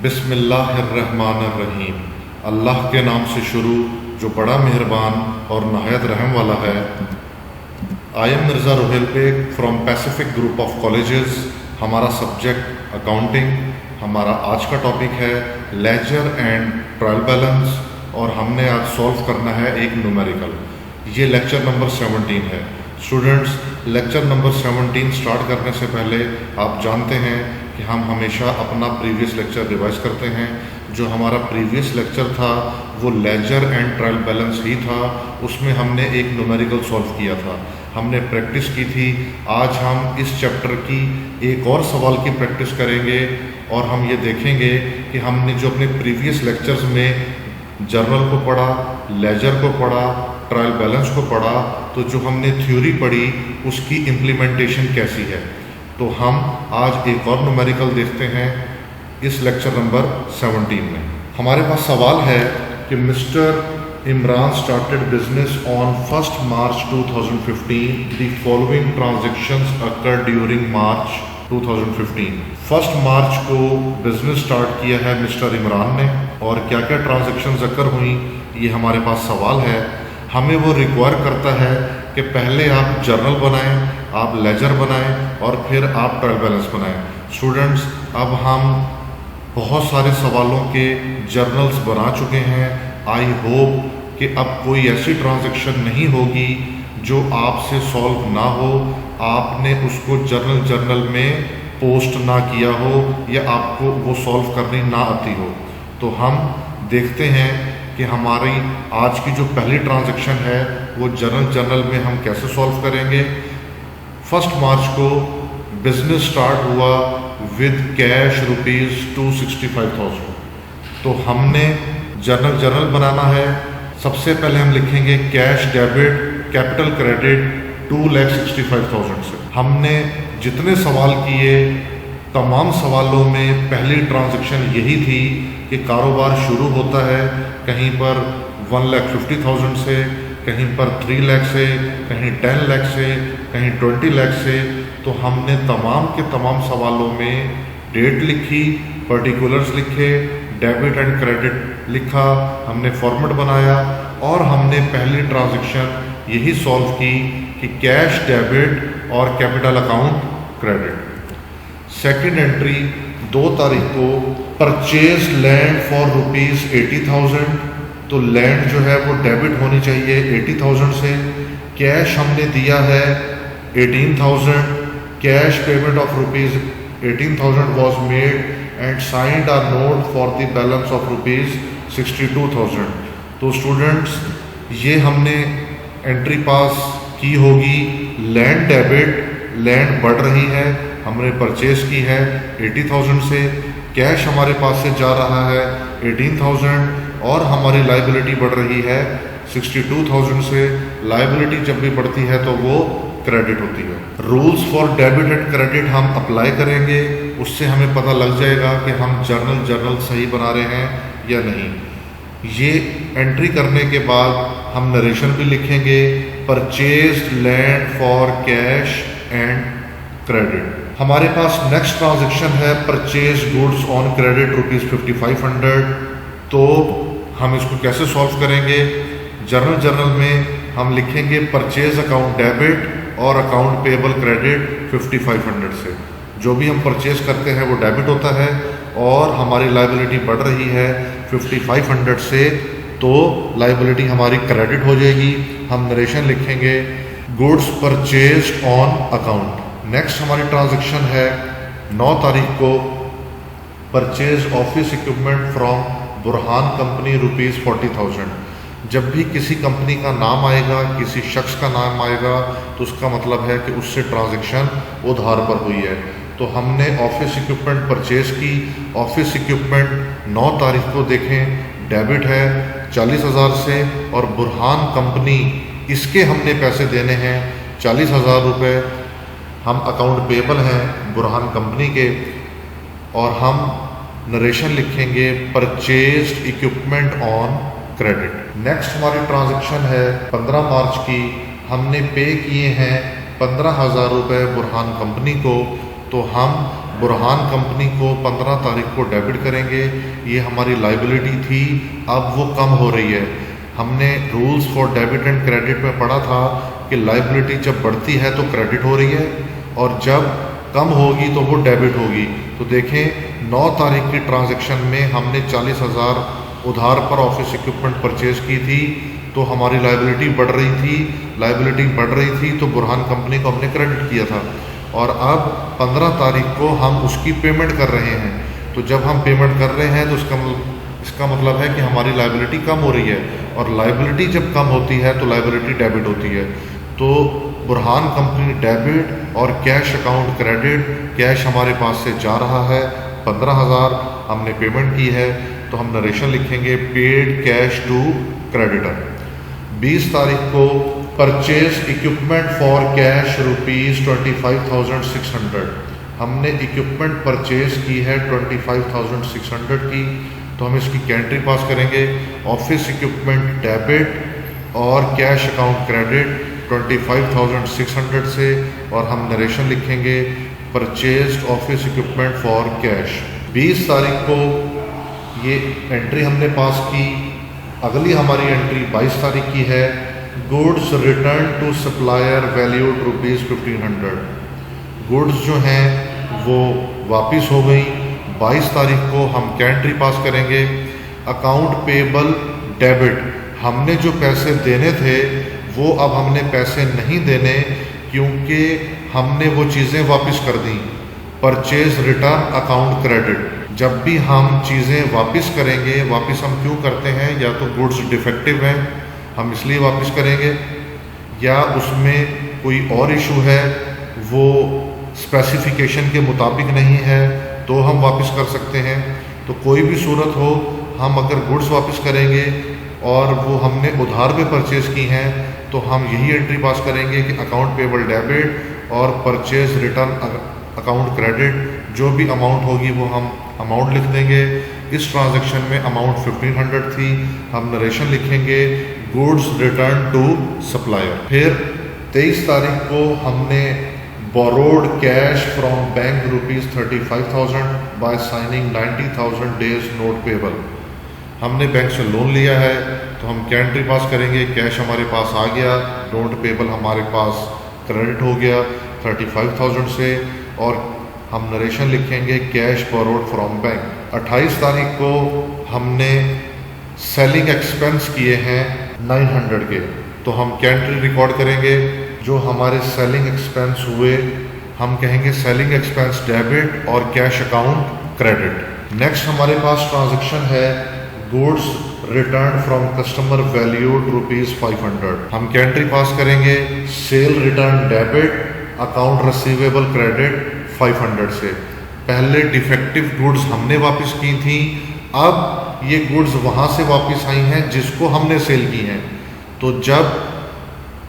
बिस्मिल्लाहिर्रहमानिर्रहीम। अल्लाह के नाम से शुरू जो बड़ा मेहरबान और नहायत रहम वाला है। I am Mirza Ruhel Baig from Pacific group of colleges. हमारा सब्जेक्ट अकाउंटिंग। हमारा आज का टॉपिक है लेजर एंड ट्रायल बैलेंस और हमने आज सॉल्व करना है एक न्यूमेरिकल। ये लेक्चर नंबर 17 है। स्टूडेंट्स, लेक्चर नंबर 17 स्टार्ट करने से पहले आप जानते हैं कि हम हमेशा अपना प्रीवियस लेक्चर रिवाइज करते हैं। जो हमारा प्रीवियस लेक्चर था वो लेजर एंड ट्रायल बैलेंस ही था। उसमें हमने एक न्यूमेरिकल सॉल्व किया था, हमने प्रैक्टिस की थी। आज हम इस चैप्टर की एक और सवाल की प्रैक्टिस करेंगे और हम ये देखेंगे कि हमने जो अपने प्रीवियस लेक्चर्स में जर्नल को पढ़ा, लेजर को पढ़ा, ट्रायल बैलेंस को पढ़ा, तो जो हमने थ्योरी पढ़ी उसकी इम्प्लीमेंटेशन कैसी है। तो हम आज एक और न्यूमेरिकल देखते हैं इस लेक्चर नंबर 17 में। हमारे पास सवाल है कि mister Imran started business on 1 March 2015। The following transactions occur during March 2015। 1 March को बिजनेस स्टार्ट किया है मिस्टर इमरान ने और क्या क्या ट्रांजैक्शंस अकर हुई, ये हमारे पास सवाल है। हमें वो रिक्वायर करता है कि पहले आप जर्नल बनाएं, आप लेजर बनाएं और फिर आप ट्रायल बैलेंस बनाएं। स्टूडेंट्स, अब हम बहुत सारे सवालों के जर्नल्स बना चुके हैं। आई होप कि अब कोई ऐसी ट्रांजैक्शन नहीं होगी जो आपसे सॉल्व ना हो, आपने उसको जर्नल में पोस्ट ना किया हो या आपको वो सॉल्व करनी ना आती हो। तो हम देखते हैं कि हमारी आज की जो पहली ट्रांजैक्शन है वो जर्नल में हम कैसे सॉल्व करेंगे। 1 मार्च को बिजनेस स्टार्ट हुआ विद कैश ₹265,000। तो हमने जर्नल बनाना है। सबसे पहले हम लिखेंगे कैश डेबिट कैपिटल क्रेडिट 2,65,000 से। हमने जितने सवाल किए तमाम सवालों में पहली ट्रांजैक्शन यही थी कि कारोबार शुरू होता है कहीं पर 1,50,000 से, कहीं पर 3 लाख से, कहीं 10 लाख से, कहीं 20 लाख से। तो हमने तमाम के तमाम सवालों में डेट लिखी, पर्टिकुलर्स लिखे, डेबिट एंड क्रेडिट लिखा, हमने फॉर्मेट बनाया और हमने पहली ट्रांजैक्शन यही सॉल्व की कि कैश डेबिट और capital account credit. Second entry 2 तारीख को परचेज लैंड फॉर ₹80,000। तो लैंड जो है वो डेबिट होनी चाहिए 80,000 से। कैश हमने दिया है 18,000। Cash payment of ₹18,000 was made and signed a note for the balance of ₹62,000। तो स्टूडेंट्स, ये हमने एंट्री पास की होगी। लैंड डेबिट, लैंड बढ़ रही है, हमने परचेज की है 80,000 से। कैश हमारे पास से जा रहा है 18,000 और हमारी लायबिलिटी बढ़ रही है 62,000 से। लायबिलिटी जब भी बढ़ती है तो वो क्रेडिट होती है। Rules for debit and credit हम अप्लाई करेंगे, उससे हमें पता लग जाएगा कि हम जर्नल सही बना रहे हैं या नहीं। ये एंट्री करने के बाद हम नरेशन भी लिखेंगे, purchase land for cash and credit. हमारे पास नेक्स्ट ट्रांजैक्शन है परचेज गुड्स ऑन क्रेडिट ₹5,500। तो हम इसको कैसे सॉल्व करेंगे। जर्नल में हम लिखेंगे परचेज अकाउंट डेबिट और अकाउंट पेबल क्रेडिट 5,500 से। जो भी हम परचेज करते हैं वो डेबिट होता है और हमारी लायबिलिटी बढ़ रही है 5,500 से, तो लायबिलिटी हमारी क्रेडिट हो जाएगी। हम नरेशन लिखेंगे goods purchase on account. Next हमारी ट्रांजैक्शन है 9 तारीख को purchase office equipment from Burhan company ₹40,000। जब भी किसी कंपनी का नाम आएगा, किसी शख्स का नाम आएगा, तो उसका मतलब है कि उससे ट्रांजैक्शन उधार पर हुई है। तो हमने ऑफिस इक्विपमेंट परचेज की। ऑफिस इक्विपमेंट 9 तारीख को देखें डेबिट है 40,000 से और बुरहान कंपनी, इसके हमने पैसे देने हैं 40,000 रुपये। हम अकाउंट पेबल हैं बुरहान कंपनी के और हम नरेशन लिखेंगे purchased equipment on credit. Next हमारी ट्रांजैक्शन है 15 मार्च की। हमने पे किए हैं 15,000 रुपये बुरहान कंपनी को। तो हम बुरहान कंपनी को 15 तारीख को डेबिट करेंगे। ये हमारी लाइबिलिटी थी, अब वो कम हो रही है। हमने rules for debit and credit में पढ़ा था कि लाइबिलिटी जब बढ़ती है तो क्रेडिट हो रही है और जब कम होगी तो वो डेबिट होगी। तो देखें 9 तारीख की ट्रांजैक्शन में हमने 40,000 उधार पर ऑफिस इक्विपमेंट परचेज की थी, तो हमारी लाइबिलिटी बढ़ रही थी तो बुरहान कंपनी को हमने क्रेडिट किया था। और अब 15 तारीख को हम उसकी पेमेंट कर रहे हैं। तो जब हम पेमेंट कर रहे हैं तो इसका मतलब है कि हमारी लाइबिलिटी कम हो रही है, और लाइबिलिटी जब कम होती है तो लाइबिलिटी डेबिट होती है। तो बुरहान कंपनी डेबिट और कैश अकाउंट क्रेडिट। कैश हमारे पास से जा रहा है 15,000, हमने पेमेंट की है, तो हम नरेशन लिखेंगे पेड कैश टू क्रेडिटर। 20 तारीख को परचेज इक्विपमेंट फॉर कैश ₹25,600। हमने इक्विपमेंट परचेज की है 25,600 की, तो हम इसकी कैंट्री पास करेंगे। ऑफिस इक्विपमेंट डेबिट और कैश अकाउंट क्रेडिट 25,600 से, और हम नरेशन लिखेंगे purchase office equipment for cash. 20 तारीख को ये एंट्री हमने पास की। अगली हमारी एंट्री 22 तारीख की है, goods return to supplier valued ₹1,500। Goods जो हैं वो वापस हो गई। 22 तारीख को हम कैंट्री पास करेंगे। अकाउंट पेबल डेबिट, हमने जो पैसे देने थे वो अब हमने पैसे नहीं देने क्योंकि हमने वो चीज़ें वापस कर दी। परचेज रिटर्न अकाउंट क्रेडिट, जब भी हम चीज़ें वापस करेंगे, वापस हम क्यों करते हैं, या तो गुड्स डिफेक्टिव हैं हम इसलिए वापस करेंगे, या उसमें कोई और इशू है वो स्पेसिफिकेशन के मुताबिक नहीं है तो हम वापस कर सकते हैं। तो कोई भी सूरत हो, हम अगर गुड्स वापस करेंगे और वो हमने उधार पे परचेज़ की हैं तो हम यही एंट्री पास करेंगे कि अकाउंट पेबल डेबिट और परचेज रिटर्न अकाउंट क्रेडिट, जो भी अमाउंट होगी वो हम अमाउंट लिख देंगे। इस ट्रांजैक्शन में अमाउंट 1500 थी, हम नरेशन लिखेंगे गुड्स रिटर्न टू सप्लायर। फिर 23 तारीख को हमने borrowed cash from bank ₹35,000 by signing 90,000 days note payable. हमने बैंक से लोन लिया है तो हम कैंट्री पास करेंगे, कैश हमारे पास आ गया, नोट पेबल हमारे पास क्रेडिट हो गया 35,000 से, और हम नरेशन लिखेंगे कैश बोरोड फ्रॉम बैंक। 28 तारीख को हमने सेलिंग एक्सपेंस किए हैं 900 के, तो हम कैंट्री रिकॉर्ड करेंगे जो हमारे सेलिंग एक्सपेंस हुए, हम कहेंगे सेलिंग एक्सपेंस डेबिट और कैश अकाउंट क्रेडिट। नेक्स्ट हमारे पास ट्रांजैक्शन है goods return from customer valued ₹500। हम कैंट्री पास करेंगे cell return debit account receivable credit 500 से। पहले डिफेक्टिव गुड्स हमने वापस की थी, अब ये गुड्स वहाँ से वापस आई हैं जिसको हमने सेल की हैं। तो जब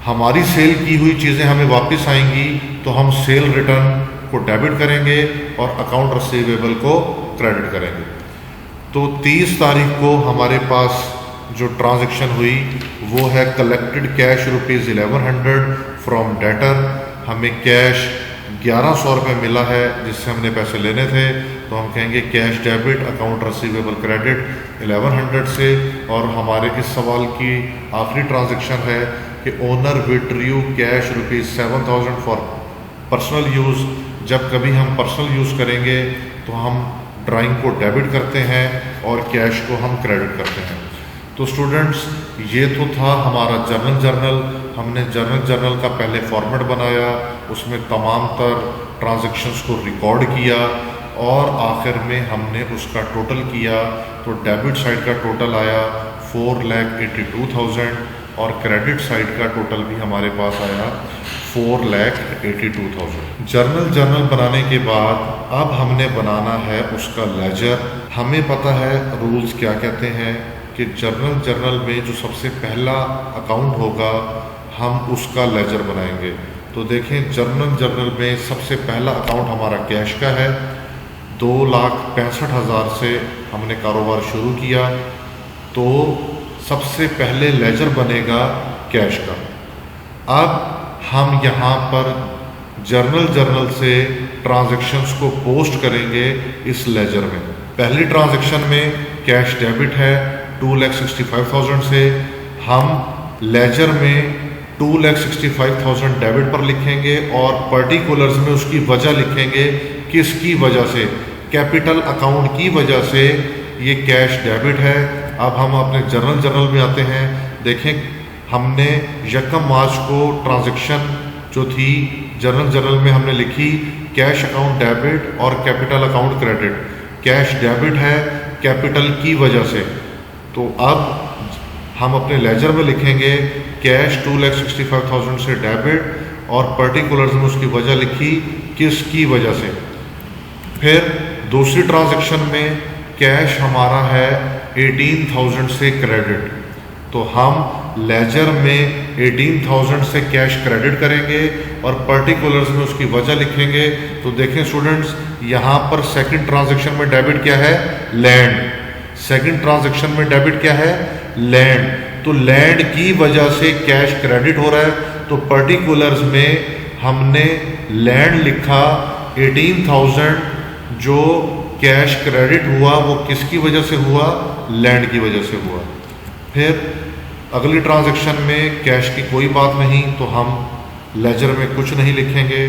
हमारी सेल की हुई चीज़ें हमें वापस आएंगी तो हम सेल रिटर्न को डेबिट करेंगे और अकाउंट रिसीवेबल को क्रेडिट करेंगे। तो 30 तारीख को हमारे पास जो ट्रांजैक्शन हुई वो है कलेक्टेड कैश ₹1100 फ्रॉम डेटर। हमें कैश 1100 रुपये मिला है जिससे हमने पैसे लेने थे, तो हम कहेंगे cash debit account receivable credit 1100 से। और हमारे इस सवाल की आखिरी ट्रांजैक्शन है कि owner withdrew cash ₹7,000 for personal use. जब कभी हम पर्सनल यूज़ करेंगे तो हम ड्राइंग को डेबिट करते हैं और कैश को हम क्रेडिट करते हैं। तो स्टूडेंट्स, ये तो था हमारा जर्नल। हमने जर्नल का पहले फॉर्मेट बनाया, उसमें तमाम तर ट्रांजैक्शंस को रिकॉर्ड किया और आखिर में हमने उसका टोटल किया। तो डेबिट साइड का टोटल आया 4,82,000 और क्रेडिट साइड का टोटल भी हमारे पास आया 4,82,000। जर्नल बनाने के बाद अब हमने बनाना है उसका लेजर। हमें पता है रूल्स क्या कहते हैं कि जर्नल में जो सबसे पहला अकाउंट होगा हम उसका लेजर बनाएंगे। तो देखें जर्नल में सबसे पहला अकाउंट हमारा कैश का है। 2,65,000 से हमने कारोबार शुरू किया, तो सबसे पहले लेजर बनेगा कैश का। अब हम यहाँ पर जर्नल से ट्रांजैक्शंस को पोस्ट करेंगे इस लेजर में। पहली ट्रांजैक्शन में कैश डेबिट है 2,65,000 से, हम लेजर में 2,65,000 डेबिट पर लिखेंगे और पर्टिकुलर्स में उसकी वजह लिखेंगे, किसकी वजह से, कैपिटल अकाउंट की वजह से ये कैश डेबिट है। अब हम अपने जर्नल में आते हैं। देखें, हमने 1 मार्च को ट्रांजैक्शन जो थी जर्नल में हमने लिखी कैश अकाउंट डेबिट और capital account credit. Cash debit है कैपिटल की वजह से, तो अब हम अपने लेजर में लिखेंगे कैश 2,65,000 से डेबिट और पर्टिकुलर्स में उसकी वजह लिखी, किसकी वजह से। फिर दूसरी ट्रांजैक्शन में कैश हमारा है 18,000 से क्रेडिट, तो हम लेजर में 18,000 से कैश क्रेडिट करेंगे और पर्टिकुलर्स में उसकी वजह लिखेंगे। तो देखें स्टूडेंट्स, यहाँ पर सेकंड ट्रांजैक्शन में डेबिट क्या है, लैंड। सेकंड ट्रांजैक्शन में डेबिट क्या है, लैंड। तो लैंड की वजह से कैश क्रेडिट हो रहा है, तो पर्टिकुलर्स में हमने लैंड लिखा 18,000, जो कैश क्रेडिट हुआ वो किसकी वजह से हुआ, लैंड की वजह से हुआ। फिर अगली ट्रांजैक्शन में कैश की कोई बात नहीं, तो हम लेजर में कुछ नहीं लिखेंगे।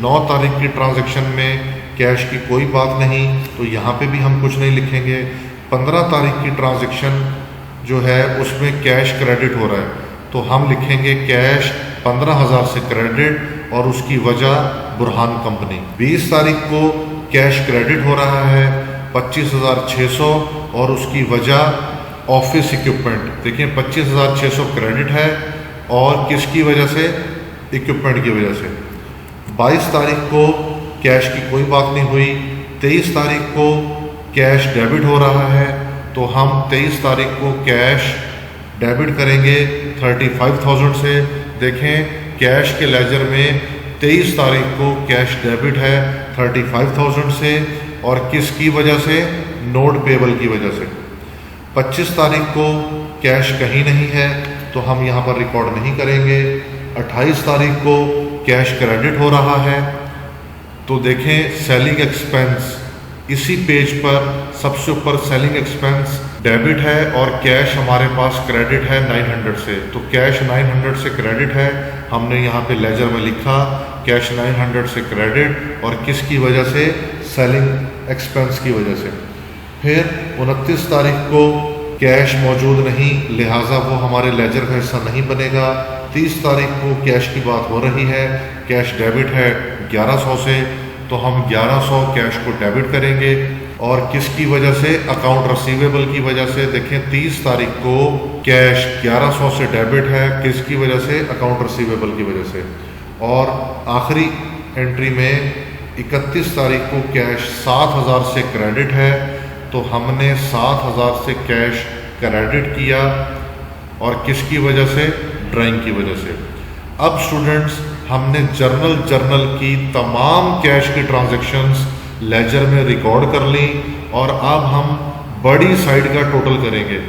9 तारीख की ट्रांजैक्शन में कैश की कोई बात नहीं, तो यहाँ पे भी हम कुछ नहीं लिखेंगे। 15 तारीख की ट्रांजैक्शन जो है उसमें कैश क्रेडिट हो रहा है, तो हम लिखेंगे कैश 15,000 से क्रेडिट और उसकी वजह बुरहान कंपनी। 20 तारीख को कैश क्रेडिट हो रहा है 25,600 और उसकी वजह ऑफिस इक्विपमेंट। देखिए 25,600 क्रेडिट है और किसकी वजह से, इक्विपमेंट की वजह से। 22 तारीख को कैश की कोई बात नहीं हुई। 23 तारीख को कैश डेबिट हो रहा है, तो हम 23 तारीख को कैश डेबिट करेंगे 35,000 से। देखें कैश के लेजर में 23 तारीख को कैश डेबिट है 35,000 से और किसकी वजह से, नोट पेबल की वजह से। 25 तारीख को कैश कहीं नहीं है, तो हम यहाँ पर रिकॉर्ड नहीं करेंगे। 28 तारीख को कैश क्रेडिट हो रहा है, तो देखें सेलिंग एक्सपेंस, इसी पेज पर सबसे ऊपर सेलिंग एक्सपेंस डेबिट है और कैश हमारे पास क्रेडिट है 900 से, तो कैश 900 से क्रेडिट है। हमने यहाँ पे लेजर में लिखा कैश 900 से क्रेडिट और किसकी वजह से, सेलिंग एक्सपेंस की वजह से। फिर 29 तारीख को कैश मौजूद नहीं, लिहाजा वो हमारे लेजर का हिस्सा नहीं बनेगा। 30 तारीख को कैश की बात हो रही है, कैश डेबिट है 1100 से, तो हम 1100 कैश को डेबिट करेंगे और किसकी वजह से, अकाउंट रिसीवेबल की वजह से। देखें 30 तारीख को कैश 1100 से डेबिट है, किसकी वजह से, अकाउंट रिसीवेबल की वजह से। और आखिरी एंट्री में 31 तारीख को कैश 7,000 से क्रेडिट है, तो हमने 7,000 से कैश क्रेडिट किया और किसकी वजह से, ड्राइंग की वजह से। अब स्टूडेंट्स, हमने जर्नल की तमाम कैश की ट्रांजैक्शंस लेजर में रिकॉर्ड कर ली और अब हम बड़ी साइड का टोटल करेंगे।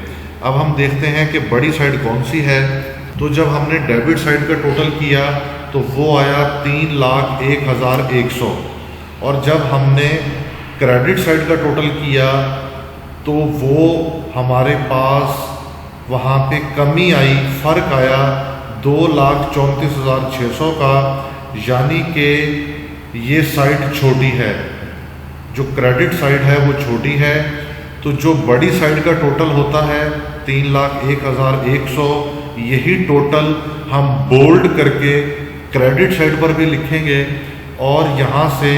अब हम देखते हैं कि बड़ी साइड कौन सी है। तो जब हमने डेबिट साइड का टोटल किया तो वो आया 3,01,100 और जब हमने क्रेडिट साइड का टोटल किया तो वो हमारे पास वहाँ पे कमी आई, फ़र्क आया 2,34,600 का, यानी कि ये साइड छोटी है, जो क्रेडिट साइड है वो छोटी है। तो जो बड़ी साइड का टोटल होता है 3,01,100, यही टोटल हम बोल्ड करके क्रेडिट साइड पर भी लिखेंगे और यहाँ से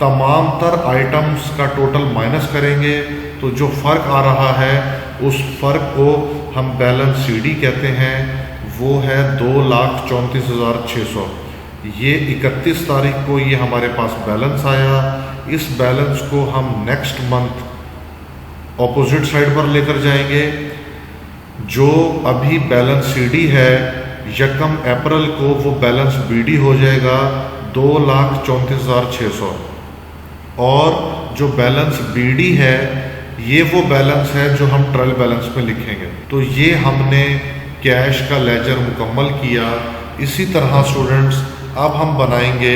तमाम तर आइटम्स का टोटल माइनस करेंगे, तो जो फ़र्क आ रहा है उस फ़र्क को हम बैलेंस सीडी कहते हैं, वो है 2,34,600। ये 31 तारीख को ये हमारे पास बैलेंस आया। इस बैलेंस को हम नेक्स्ट मंथ ऑपोजिट साइड पर लेकर जाएंगे। जो अभी बैलेंस सीडी है 1 अप्रैल को वो बैलेंस बीडी हो जाएगा 2,34,600 और जो बैलेंस बीडी है ये वो बैलेंस है जो हम ट्रायल बैलेंस में लिखेंगे। तो ये हमने कैश का लेजर मुकम्मल किया। इसी तरह स्टूडेंट्स अब हम बनाएंगे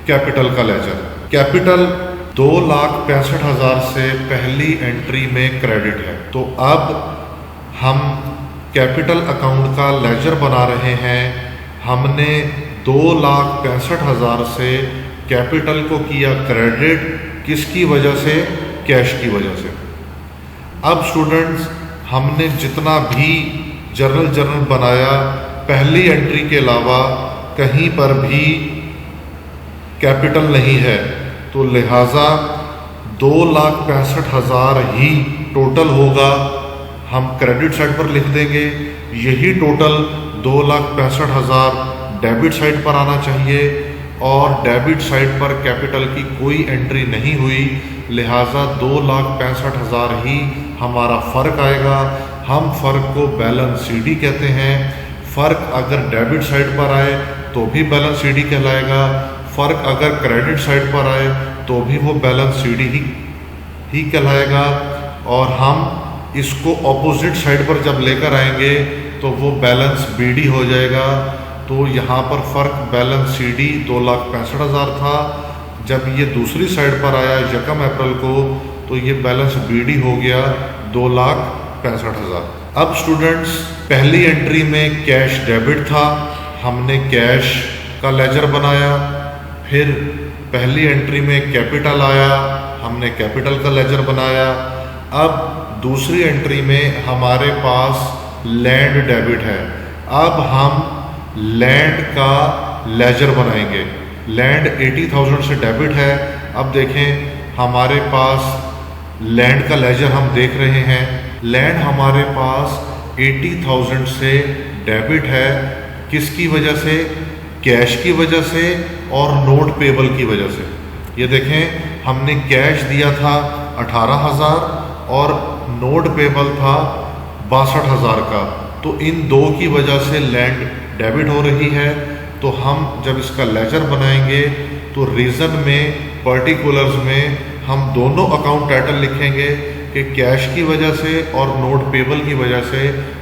कैपिटल का लेजर। कैपिटल 2,65,000 से पहली एंट्री में क्रेडिट है। तो अब हम कैपिटल अकाउंट का लेजर बना रहे हैं। हमने 2,65,000 से कैपिटल को किया क्रेडिट, किसकी वजह से? कैश की वजह से। अब स्टूडेंट्स, हमने जितना भी जर्नल बनाया, पहली एंट्री के अलावा कहीं पर भी कैपिटल नहीं है, तो लिहाजा 2,65,000 ही टोटल होगा। हम क्रेडिट साइड पर लिख देंगे। यही टोटल 2,65,000 डेबिट साइड पर आना चाहिए, और डेबिट साइड पर कैपिटल की कोई एंट्री नहीं हुई, लिहाजा 2,65,000 ही हमारा फ़र्क आएगा। हम फ़र्क को बैलेंस सीडी कहते हैं। फ़र्क अगर डेबिट साइड पर आए तो भी बैलेंस सीडी कहलाएगा। फ़र्क अगर क्रेडिट साइड पर आए तो भी वो बैलेंस सीडी ही कहलाएगा। और हम इसको ऑपोजिट साइड पर जब लेकर आएंगे तो वो बैलेंस बीडी हो जाएगा। तो यहाँ पर फ़र्क बैलेंस सीडी 2,65,000 था। जब ये दूसरी साइड पर आया 1 अप्रैल को, तो ये बैलेंस बीडी हो गया 2,65,000। अब स्टूडेंट्स, पहली एंट्री में कैश डेबिट था, हमने कैश का लेजर बनाया। फिर पहली एंट्री में कैपिटल आया, हमने कैपिटल का लेजर बनाया। अब दूसरी एंट्री में हमारे पास लैंड डेबिट है। अब हम लैंड का लेजर बनाएंगे। लैंड 80,000 से डेबिट है। अब देखें, हमारे पास लैंड का लेजर हम देख रहे हैं। लैंड हमारे पास 80,000 से डेबिट है, किसकी वजह से? कैश की वजह से और नोट पेबल की वजह से। ये देखें, हमने कैश दिया था 18,000 और नोट पेबल था 62,000 का। तो इन दो की वजह से लैंड डेबिट हो रही है। तो हम जब इसका लेजर बनाएंगे तो रीज़न में, पर्टिकुलर्स में हम दोनों अकाउंट टाइटल लिखेंगे कि कैश की वजह से और नोट पेबल की वजह से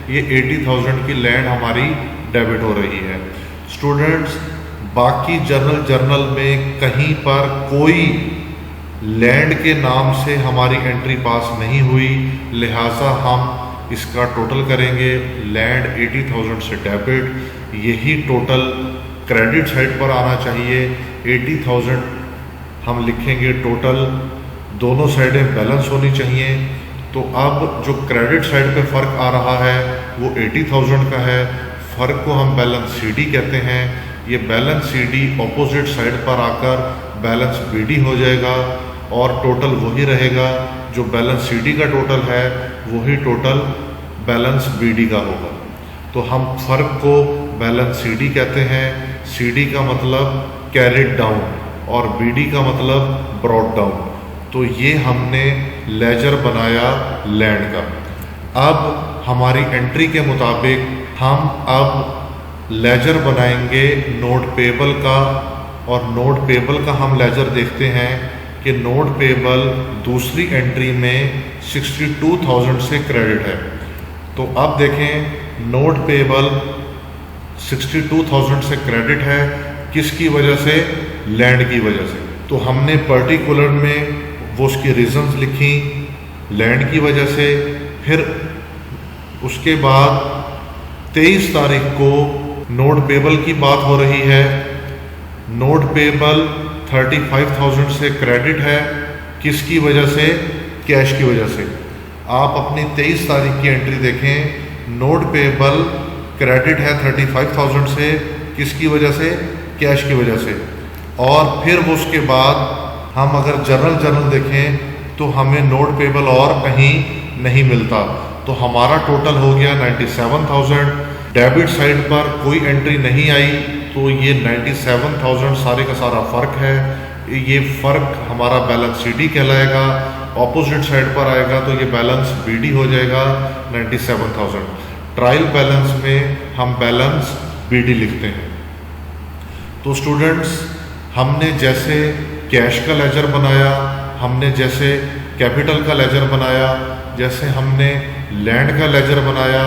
ये 80,000 की लैंड हमारी डेबिट हो रही है। स्टूडेंट्स, बाकी जर्नल में कहीं पर कोई लैंड के नाम से हमारी एंट्री पास नहीं हुई, लिहाजा हम इसका टोटल करेंगे। लैंड 80,000 से डेबिट, यही टोटल क्रेडिट साइड पर आना चाहिए। 80,000 हम लिखेंगे टोटल, दोनों साइडें बैलेंस होनी चाहिए। तो अब जो क्रेडिट साइड पे फ़र्क आ रहा है वो 80,000 का है। फ़र्क को हम बैलेंस सीडी कहते हैं। ये बैलेंस सीडी ऑपोजिट साइड पर आकर बैलेंस बीडी हो जाएगा, और टोटल वही रहेगा। जो बैलेंस सीडी का टोटल है वही टोटल बैलेंस बीडी का होगा। तो हम फ़र्क को बैलेंस सीडी कहते हैं। सीडी का मतलब कैरिड डाउन और बीडी का मतलब ब्रॉट डाउन। तो ये हमने लेजर बनाया लैंड का। अब हमारी एंट्री के मुताबिक हम अब लेजर बनाएंगे नोट पेबल का, और नोट पेबल का हम लेजर देखते हैं कि नोट पेबल दूसरी एंट्री में 62,000 से क्रेडिट है। तो अब देखें, नोट पेबल 62,000 से क्रेडिट है, किसकी वजह से? लैंड की वजह से। तो हमने पर्टिकुलर में वो उसकी रीजंस लिखी, लैंड की वजह से। फिर उसके बाद 23 तारीख को नोट पेबल की बात हो रही है। नोट पेबल 35,000 से क्रेडिट है, किसकी वजह से? कैश की वजह से। आप अपनी 23 तारीख की एंट्री देखें, नोट पेबल क्रेडिट है 35,000 से, किसकी वजह से? कैश की वजह से। और फिर वो उसके बाद हम अगर जर्नल देखें तो हमें नोट पेबल और कहीं नहीं मिलता। तो हमारा टोटल हो गया 97,000। डेबिट साइड पर कोई एंट्री नहीं आई, तो ये 97,000 सारे का सारा फ़र्क है। ये फ़र्क हमारा बैलेंस सीडी कहलाएगा। ऑपोजिट साइड पर आएगा तो ये बैलेंस बीडी हो जाएगा 97,000। ट्रायल बैलेंस में हम बैलेंस बीडी लिखते हैं। तो स्टूडेंट्स, हमने जैसे कैश का लेजर बनाया, हमने जैसे कैपिटल का लेजर बनाया, जैसे हमने लैंड का लेजर बनाया,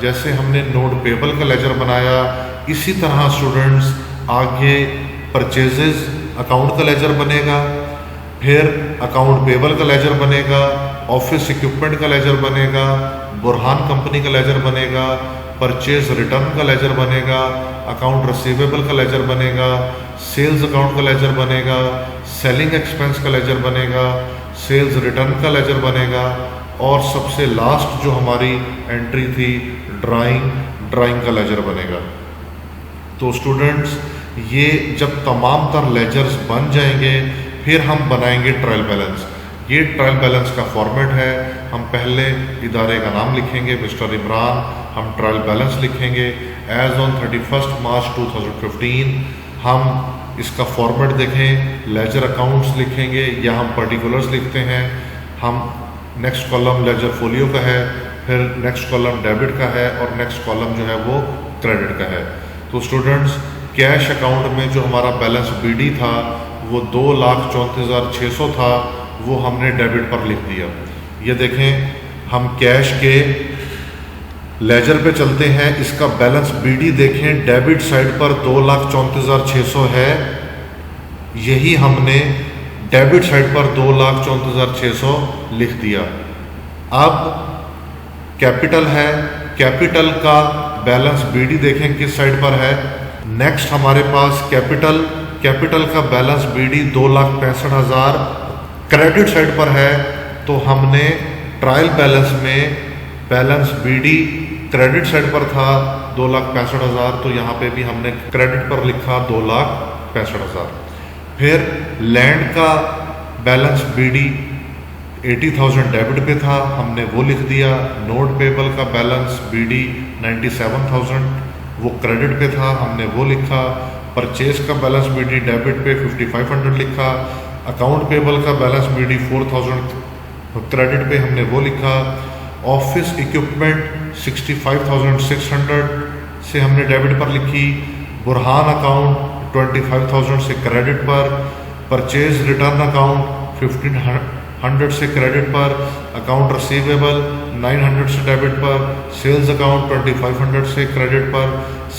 जैसे हमने नोट पेबल का लेजर बनाया, इसी तरह स्टूडेंट्स आगे परचेजेस अकाउंट का लेजर बनेगा। फिर अकाउंट पेबल का लेजर बनेगा, ऑफिस इक्विपमेंट का लेजर बनेगा, बुरहान कंपनी का लेजर बनेगा, परचेज रिटर्न का लेजर बनेगा, अकाउंट रिसीवेबल का लेजर बनेगा, सेल्स अकाउंट का लेजर बनेगा, सेलिंग एक्सपेंस का लेजर बनेगा, सेल्स रिटर्न का लेजर बनेगा, और सबसे लास्ट जो हमारी एंट्री थी ड्राइंग का लेजर बनेगा। तो स्टूडेंट्स, ये जब तमाम तर लेजर्स बन जाएंगे फिर हम बनाएंगे ट्रायल बैलेंस। ये ट्रायल बैलेंस का फॉर्मेट है। हम पहले इदारे का नाम लिखेंगे मिस्टर इमरान, हम ट्रायल बैलेंस लिखेंगे एज ऑन 31 मार्च 2015। हम इसका फॉर्मेट देखें, लेजर अकाउंट्स लिखेंगे या हम पर्टिकुलर्स लिखते हैं। हम नेक्स्ट कॉलम लेजर फोलियो का है, फिर नेक्स्ट कॉलम डेबिट का है और नेक्स्ट कॉलम जो है वो क्रेडिट का है। तो स्टूडेंट्स, कैश अकाउंट में जो हमारा बैलेंस बीडी था वो 2,34,600 था, वो हमने डेबिट पर लिख दिया। ये देखें, हम कैश के लेजर पे चलते हैं, इसका बैलेंस बीडी देखें, डेबिट साइड पर 2,34,600 है, यही हमने डेबिट साइड पर 2,34,600 लिख दिया। अब कैपिटल है, कैपिटल का बैलेंस बीडी देखें किस साइड पर है। नेक्स्ट हमारे पास कैपिटल का बैलेंस बीडी 2,65,000 क्रेडिट साइड पर है। तो हमने ट्रायल बैलेंस में बैलेंस बीडी क्रेडिट साइड पर था 2,65,000, तो यहाँ पे भी हमने क्रेडिट पर लिखा 2,65,000। फिर लैंड का बैलेंस बीडी 80,000 डेबिट पे था, हमने वो लिख दिया। नोट पेबल का बैलेंस बीडी 97,000 वो क्रेडिट पे था, हमने वो लिखा। परचेज का बैलेंस बीडी डेबिट पे 5,500 लिखा। अकाउंट पेबल का बैलेंस बीडी 4,000 क्रेडिट पे, हमने वो लिखा। ऑफिस इक्विपमेंट 65,600 से हमने डेबिट पर लिखी। बुरहान अकाउंट 25,000 से क्रेडिट पर। परचेज रिटर्न अकाउंट 1,500 से क्रेडिट पर। अकाउंट रिसीवेबल 900 से डेबिट पर। सेल्स अकाउंट 2,500 से क्रेडिट पर।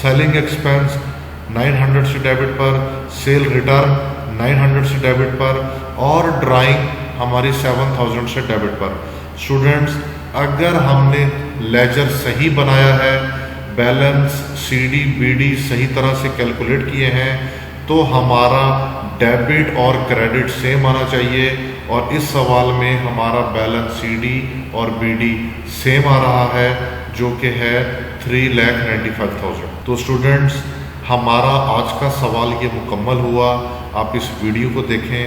सेलिंग एक्सपेंस 900 से डेबिट पर। सेल रिटर्न 900 से डेबिट पर। और ड्राइंग हमारी 7,000 से डेबिट पर। स्टूडेंट्स, अगर हमने लेजर सही बनाया है, बैलेंस सीडी बीडी सही तरह से कैलकुलेट किए हैं, तो हमारा डेबिट और क्रेडिट सेम आना चाहिए। और इस सवाल में हमारा बैलेंस सीडी और बीडी सेम आ रहा है, जो कि है 3,95,000। तो स्टूडेंट्स, हमारा आज का सवाल ये मुकम्मल हुआ। आप इस वीडियो को देखें,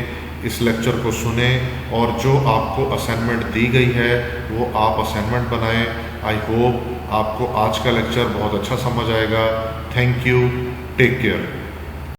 इस लेक्चर को सुने और जो आपको असाइनमेंट दी गई है वो आप असाइनमेंट बनाएं। आई होप आपको आज का लेक्चर बहुत अच्छा समझ आएगा। Thank you, take care.